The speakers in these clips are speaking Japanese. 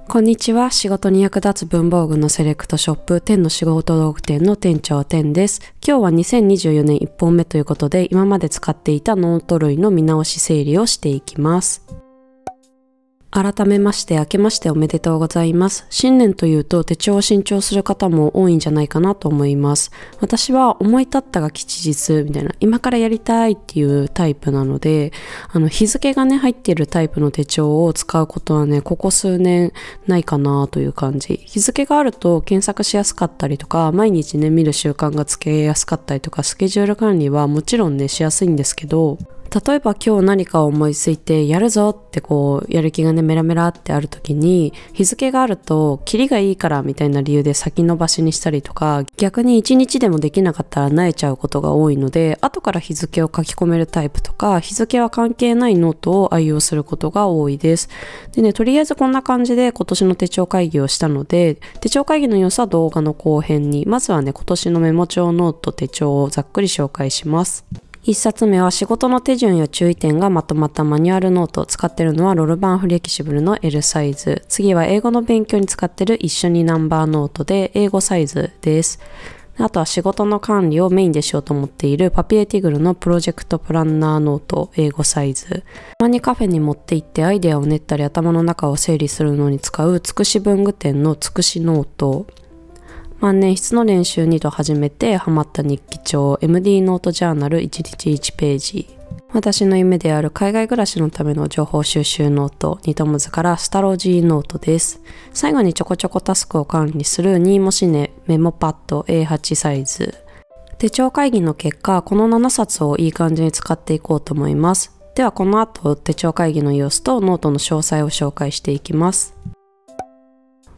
こんにちは。仕事に役立つ文房具のセレクトショップ10の仕事道具店の店長10です。今日は2024年1本目ということで、今まで使っていたノート類の見直し整理をしていきます。改めまして明けましておめでとうございます。新年というと手帳を新調する方も多いんじゃないかなと思います。私は思い立ったが吉日みたいな、今からやりたいっていうタイプなので、日付がね入っているタイプの手帳を使うことはね、ここ数年ないかなという感じ。日付があると検索しやすかったりとか、毎日ね見る習慣がつけやすかったりとか、スケジュール管理はもちろんねしやすいんですけど、例えば今日何かを思いついてやるぞってやる気がねメラメラってある時に、日付があるとキリがいいからみたいな理由で先延ばしにしたりとか、逆に1日でもできなかったら萎えちゃうことが多いので、後から日付を書き込めるタイプとか、日付は関係ないノートを愛用することが多いです。でね、とりあえずこんな感じで今年の手帳会議をしたので、手帳会議の様子は動画の後編に、まずはね今年のメモ帳ノート手帳をざっくり紹介します。1冊目は仕事の手順や注意点がまとまったマニュアルノートを使っているのはロルバンフレキシブルの L サイズ。次は英語の勉強に使っている一緒にナンバーノートで英語サイズです。あとは仕事の管理をメインでしようと思っているパピエティグルのプロジェクトプランナーノート英語サイズ。たまにカフェに持って行ってアイデアを練ったり頭の中を整理するのに使うつくし文具店のつくしノート。万年筆の練習2度始めてハマった日記帳 MD ノートジャーナル1日1ページ。私の夢である海外暮らしのための情報収集ノートニトムズからスタロジーノートです。最後にちょこちょこタスクを管理するニーモシネメモパッド A8 サイズ。手帳会議の結果、この7冊をいい感じに使っていこうと思います。ではこの後手帳会議の様子とノートの詳細を紹介していきます。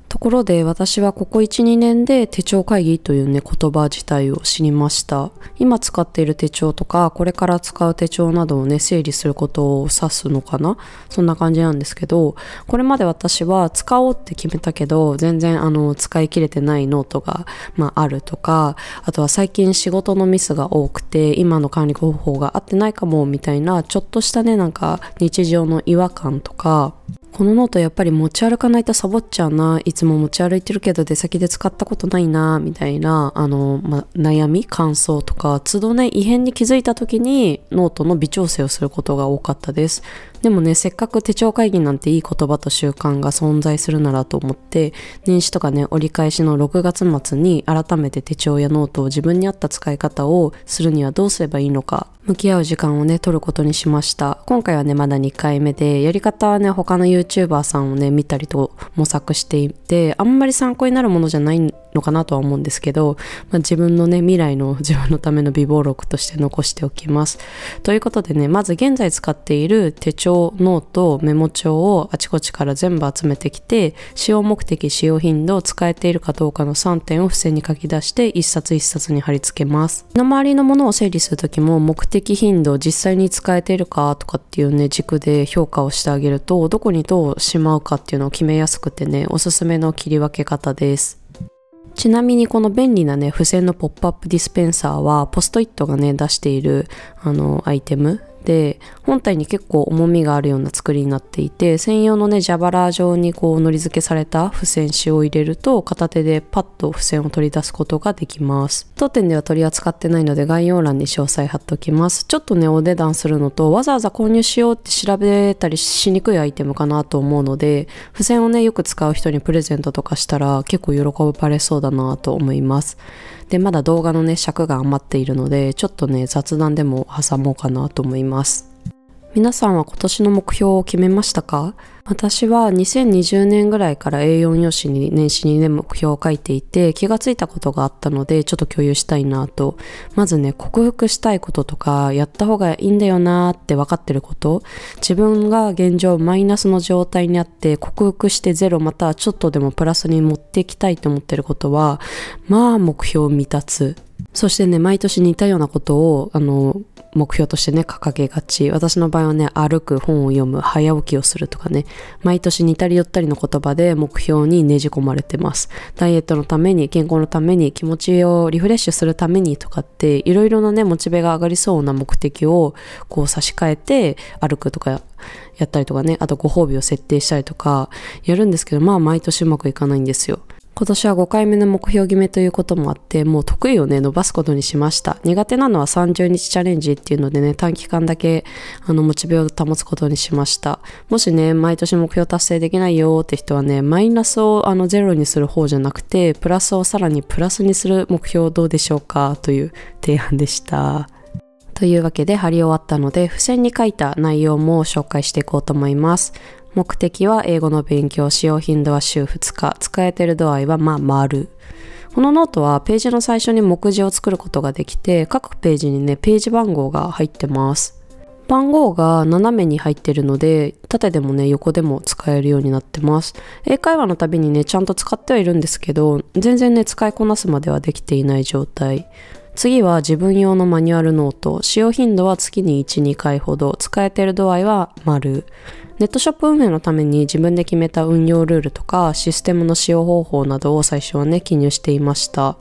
ところで私はここ 1,2 年で手帳会議というね言葉自体を知りました。今使っている手帳とかこれから使う手帳などをね整理することを指すのかな、そんな感じなんですけど、これまで私は使おうって決めたけど全然使い切れてないノートが、あるとか、あとは最近仕事のミスが多くて今の管理方法が合ってないかもみたいなちょっとしたねなんか日常の違和感とか、このノートやっぱり持ち歩かないとサボっちゃうな、いつも持ち歩いてるけど出先で使ったことないなみたいな悩み感想とか、都度ね異変に気づいた時にノートの微調整をすることが多かったです。でもね、せっかく手帳会議なんていい言葉と習慣が存在するならと思って、年始とかね折り返しの6月末に改めて手帳やノートを自分に合った使い方をするにはどうすればいいのか向き合う時間をね取ることにしました。今回はねまだ2回目で、やり方はね他の YouTuber さんをね見たりと模索していて、あんまり参考になるものじゃないのかなとは思うんですけど、自分のね未来の自分のための備忘録として残しておきます。ということでね、まず現在使っている手帳、ノート、メモ帳をあちこちから全部集めてきて、使用目的、使用頻度、使えているかどうかの3点を付箋に書き出して一冊一冊に貼り付けます。身の回りのものを整理するときも目的、頻度、実際に使えているかとかっていうね軸で評価をしてあげると、どこにどうしまうかっていうのを決めやすくてね、おすすめの切り分け方です。ちなみにこの便利なね付箋のポップアップディスペンサーはポストイットがね出しているアイテムで、本体に結構重みがあるような作りになっていて、専用のね蛇腹状にのり付けされた付箋紙を入れると片手でパッと付箋を取り出すことができます。当店では取り扱ってないので概要欄に詳細貼っておきます。ちょっとねお値段するのと、わざわざ購入しようって調べたりしにくいアイテムかなと思うので、付箋をねよく使う人にプレゼントとかしたら結構喜ばれそうだなと思います。で、まだ動画のね尺が余っているので、ちょっとね雑談でも挟もうかなと思います。皆さんは今年の目標を決めましたか？私は2020年ぐらいから A4 用紙に年始にね目標を書いていて、気がついたことがあったのでちょっと共有したいなと。まずね、克服したいこととかやった方がいいんだよなって分かってること、自分が現状マイナスの状態にあって克服してゼロまたはちょっとでもプラスに持っていきたいと思ってることは目標未達。そしてね、毎年似たようなことを目標としてね掲げがち。私の場合はね、歩く、本を読む、早起きをするとかね、毎年似たり寄ったりの言葉で目標にねじ込まれてます。ダイエットのために、健康のために、気持ちをリフレッシュするためにとかって、いろいろなね、モチベが上がりそうな目的をこう差し替えて歩くとかやったりとかね、あとご褒美を設定したりとかやるんですけど、毎年うまくいかないんですよ。今年は5回目の目標決めということもあって、もう得意をね、伸ばすことにしました。苦手なのは30日チャレンジっていうのでね、短期間だけ、モチベを保つことにしました。もしね、毎年目標達成できないよって人はね、マイナスをゼロにする方じゃなくて、プラスをさらにプラスにする目標どうでしょうかという提案でした。というわけで貼り終わったので、付箋に書いた内容も紹介していこうと思います。目的は英語の勉強、使用頻度は週2日、使えてる度合いは丸。このノートはページの最初に目次を作ることができて、各ページにね、ページ番号が入ってます。番号が斜めに入ってるので、縦でもね、横でも使えるようになってます。英会話のたびにね、ちゃんと使ってはいるんですけど、全然ね、使いこなすまではできていない状態。次は自分用のマニュアルノート。使用頻度は月に1、2回ほど。使えてる度合いは丸。ネットショップ運営のために自分で決めた運用ルールとかシステムの使用方法などを最初はね、記入していました。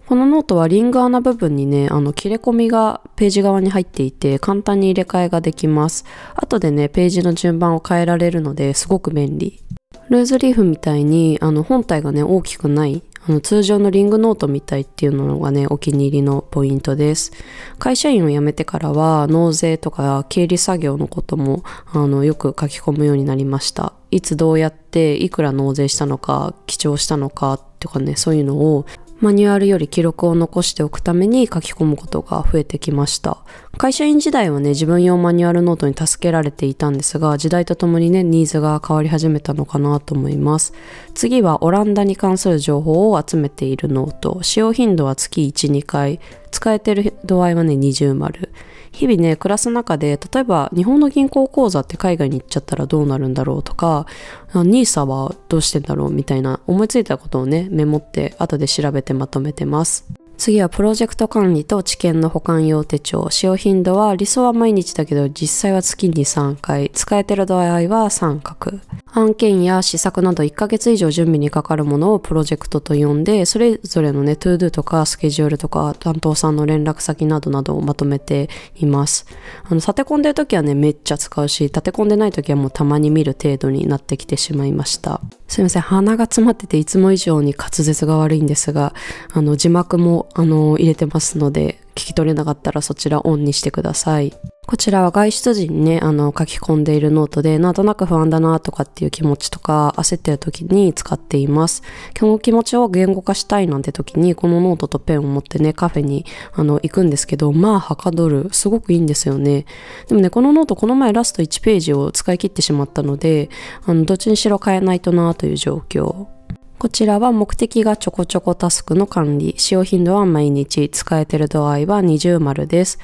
このノートはリング穴部分にね、切れ込みがページ側に入っていて簡単に入れ替えができます。後でね、ページの順番を変えられるのですごく便利。ルーズリーフみたいに本体がね、大きくない通常のリングノートみたいっていうのがね、お気に入りのポイントです。会社員を辞めてからは納税とか経理作業のこともよく書き込むようになりました。いつどうやっていくら納税したのか、記帳したのかとかね、そういうのをマニュアルより記録を残しておくために書き込むことが増えてきました。会社員時代はね、自分用マニュアルノートに助けられていたんですが、時代とともにね、ニーズが変わり始めたのかなと思います。次はオランダに関する情報を集めているノート。使用頻度は月1、2回。使えてる度合いはね、20丸。日々ね、暮らす中で、例えば日本の銀行口座って海外に行っちゃったらどうなるんだろうとか、NISA はどうしてんだろうみたいな思いついたことをね、メモって後で調べてまとめてます。次はプロジェクト管理と知見の保管用手帳。使用頻度は理想は毎日だけど実際は月に3回。使えてる度合いは三角。案件や施策など1ヶ月以上準備にかかるものをプロジェクトと呼んで、それぞれのね、トゥードゥとかスケジュールとか担当さんの連絡先などなどをまとめています。立て込んでる時はね、めっちゃ使うし、立て込んでない時はもうたまに見る程度になってきてしまいました。すいません、鼻が詰まってていつも以上に滑舌が悪いんですが、字幕も入れてますので、聞き取れなかったらそちらオンにしてください。こちらは外出時にね、書き込んでいるノートで、なんとなく不安だなとかっていう気持ちとか、焦ってる時に使っています。この気持ちを言語化したいなんて時に、このノートとペンを持ってね、カフェに行くんですけど、はかどる。すごくいいんですよね。でもね、このノートこの前ラスト1ページを使い切ってしまったので、どっちにしろ変えないとなという状況。こちらは目的がちょこちょこタスクの管理。使用頻度は毎日。使えてる度合いは20丸です。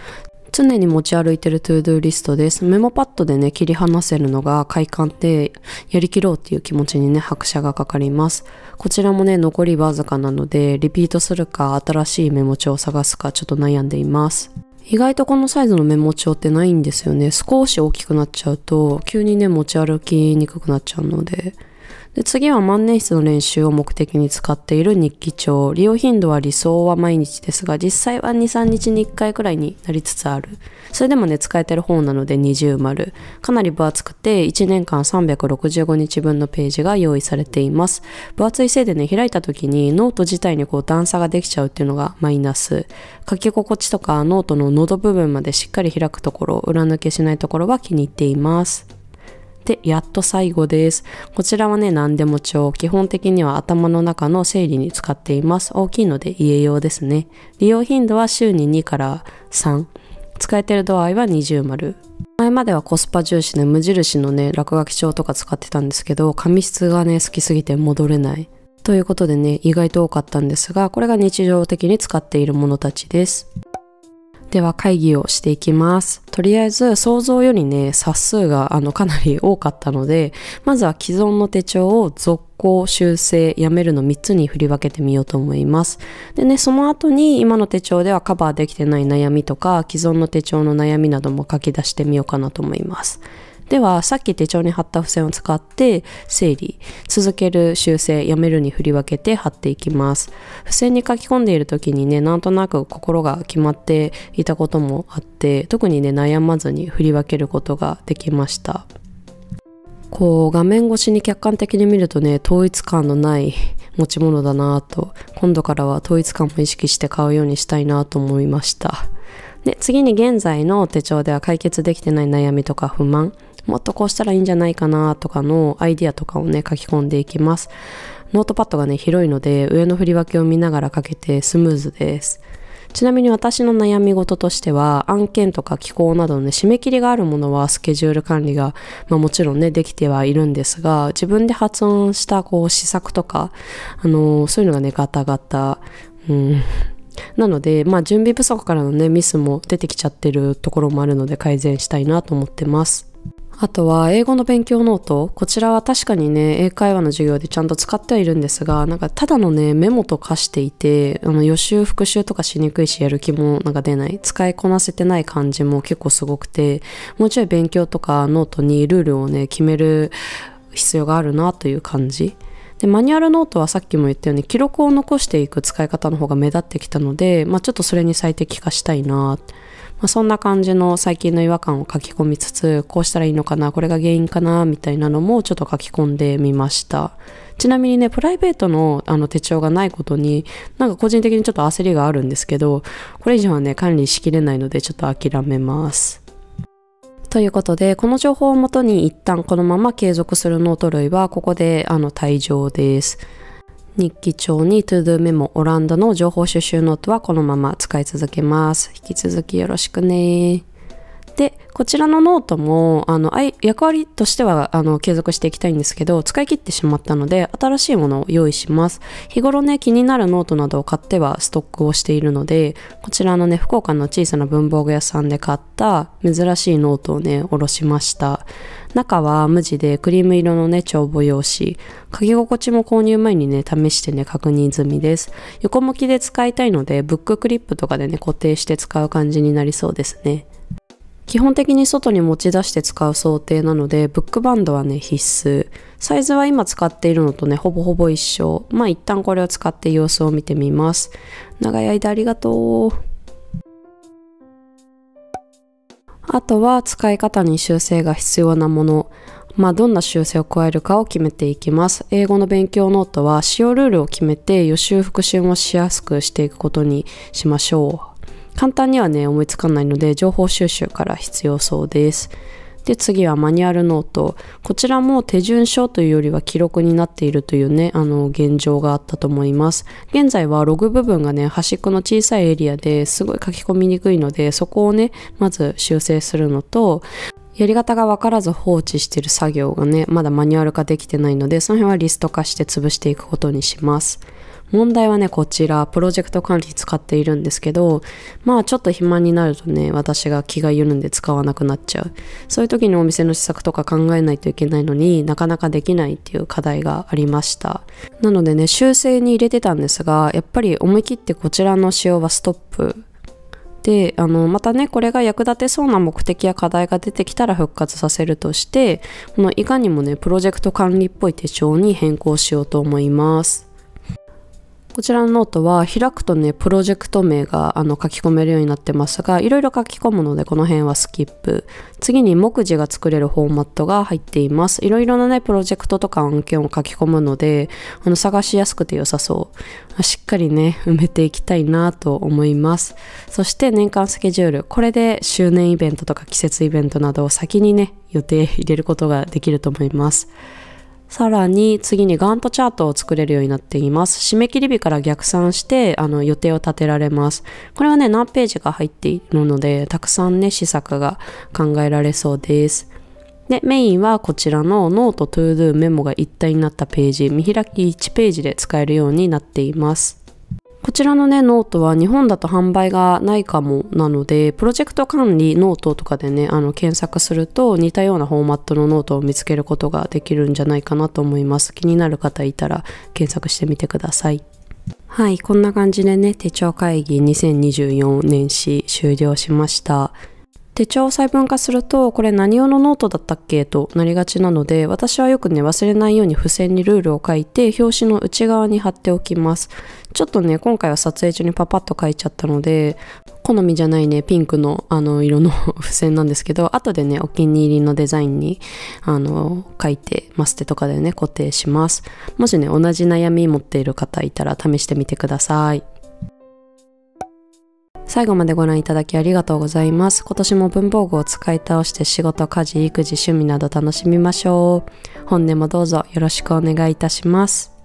常に持ち歩いてるトゥードゥーリストです。メモパッドでね、切り離せるのが快感で、やりきろうっていう気持ちにね、拍車がかかります。こちらもね、残りわずかなので、リピートするか、新しいメモ帳を探すか、ちょっと悩んでいます。意外とこのサイズのメモ帳ってないんですよね。少し大きくなっちゃうと、急にね、持ち歩きにくくなっちゃうので。次は万年筆の練習を目的に使っている日記帳。利用頻度は理想は毎日ですが、実際は2、3日に1回くらいになりつつある。それでもね、使えてる方なので20丸。かなり分厚くて、1年間365日分のページが用意されています。分厚いせいでね、開いた時にノート自体に段差ができちゃうっていうのがマイナス。書き心地とかノートの喉部分までしっかり開くところ、裏抜けしないところは気に入っています。で、やっと最後です。こちらはね、何でも帳。基本的には頭の中の整理に使っています。大きいので家用ですね。利用頻度は週に2から3。使えてる度合いは20丸。前まではコスパ重視で無印のね、落書き帳とか使ってたんですけど、紙質がね、好きすぎて戻れない。ということでね、意外と多かったんですが、これが日常的に使っているものたちです。では会議をしていきます。とりあえず想像よりね、冊数がかなり多かったので、まずは既存の手帳を続行、修正、やめるの3つに振り分けてみようと思います。でね、その後に今の手帳ではカバーできてない悩みとか、既存の手帳の悩みなども書き出してみようかなと思います。では、さっき手帳に貼った付箋を使って整理、続ける、修正、やめるに振り分けて貼っていきます。付箋に書き込んでいる時にね、なんとなく心が決まっていたこともあって、特にね、悩まずに振り分けることができました。画面越しに客観的に見るとね、統一感のない持ち物だなぁと、今度からは統一感も意識して買うようにしたいなと思いました。で、次に現在の手帳では解決できてない悩みとか不満、もっとこうしたらいいんじゃないかなとかのアイディアとかをね、書き込んでいきます。ノートパッドがね、広いので、上の振り分けを見ながら書けてスムーズです。ちなみに私の悩み事としては、案件とか機構などのね、締め切りがあるものはスケジュール管理が、もちろんね、できてはいるんですが、自分で発音した施策とか、そういうのがね、ガタガタ、なので、準備不足からのね、ミスも出てきちゃってるところもあるので改善したいなと思ってます。あとは英語の勉強ノート。こちらは確かにね、英会話の授業でちゃんと使ってはいるんですが、ただのね、メモと化していて、予習復習とかしにくいし、やる気も出ない。使いこなせてない感じも結構すごくて、もうちょい勉強とかノートにルールをね、決める必要があるなという感じ。で、マニュアルノートはさっきも言ったように記録を残していく使い方の方が目立ってきたので、ちょっとそれに最適化したいな。そんな感じの最近の違和感を書き込みつつ、こうしたらいいのかな、これが原因かな、みたいなのもちょっと書き込んでみました。ちなみにね、プライベートの手帳がないことに、個人的にちょっと焦りがあるんですけど、これ以上はね、管理しきれないのでちょっと諦めます。ということで、この情報をもとに一旦このまま継続するノート類はここで退場です。日記帳に To Do メモオランダの情報収集ノートはこのまま使い続けます。引き続きよろしくね。で、こちらのノートも役割としては継続していきたいんですけど、使い切ってしまったので新しいものを用意します。日頃ね、気になるノートなどを買ってはストックをしているので、こちらのね、福岡の小さな文房具屋さんで買った珍しいノートをね、おろしました。中は無地でクリーム色のね、帳簿用紙。書き心地も購入前にね、試してね、確認済みです。横向きで使いたいので、ブッククリップとかでね、固定して使う感じになりそうですね。基本的に外に持ち出して使う想定なので、ブックバンドはね、必須。サイズは今使っているのとね、ほぼほぼ一緒。一旦これを使って様子を見てみます。長い間ありがとう。あとは使い方に修正が必要なもの。どんな修正を加えるかを決めていきます。英語の勉強ノートは使用ルールを決めて予習復習もしやすくしていくことにしましょう。簡単にはね、思いつかないので情報収集から必要そうです。で、次はマニュアルノート。こちらも手順書というよりは記録になっているというね、現状があったと思います。現在はログ部分がね、端っこの小さいエリアですごい書き込みにくいので、そこをね、まず修正するのと、やり方が分からず放置している作業がね、まだマニュアル化できてないので、その辺はリスト化して潰していくことにします。問題はね、こちら、プロジェクト管理使っているんですけど、ちょっと暇になるとね、私が気が緩んで使わなくなっちゃう。そういう時にお店の施策とか考えないといけないのになかなかできないっていう課題がありました。なのでね、修正に入れてたんですが、やっぱり思い切ってこちらの使用はストップ。で、またね、これが役立てそうな目的や課題が出てきたら復活させるとして、いかにもね、プロジェクト管理っぽい手帳に変更しようと思います。こちらのノートは開くとね、プロジェクト名が書き込めるようになってますが、いろいろ書き込むのでこの辺はスキップ。次に目次が作れるフォーマットが入っています。いろいろなね、プロジェクトとか案件を書き込むので、探しやすくて良さそう。しっかりね、埋めていきたいなと思います。そして年間スケジュール。これで周年イベントとか季節イベントなどを先にね、予定入れることができると思います。さらに次にガントチャートを作れるようになっています。締め切り日から逆算して予定を立てられます。これはね、何ページが入っているので、たくさんね、施策が考えられそうです。で、メインはこちらのノートトゥードゥメモが一体になったページ、見開き1ページで使えるようになっています。こちらのね、ノートは日本だと販売がないかもなので、プロジェクト管理ノートとかでね、検索すると似たようなフォーマットのノートを見つけることができるんじゃないかなと思います。気になる方いたら検索してみてください。はい、こんな感じでね、手帳会議2024年始終了しました。手帳を細分化すると、これ何用のノートだったっけとなりがちなので、私はよくね、忘れないように付箋にルールを書いて、表紙の内側に貼っておきます。ちょっとね、今回は撮影中にパパッと書いちゃったので、好みじゃないね、ピンクの色の付箋なんですけど、後でね、お気に入りのデザインに書いて、マステとかでね、固定します。もしね、同じ悩み持っている方いたら試してみてください。最後までご覧いただきありがとうございます。今年も文房具を使い倒して仕事、家事、育児、趣味など楽しみましょう。本年もどうぞよろしくお願いいたします。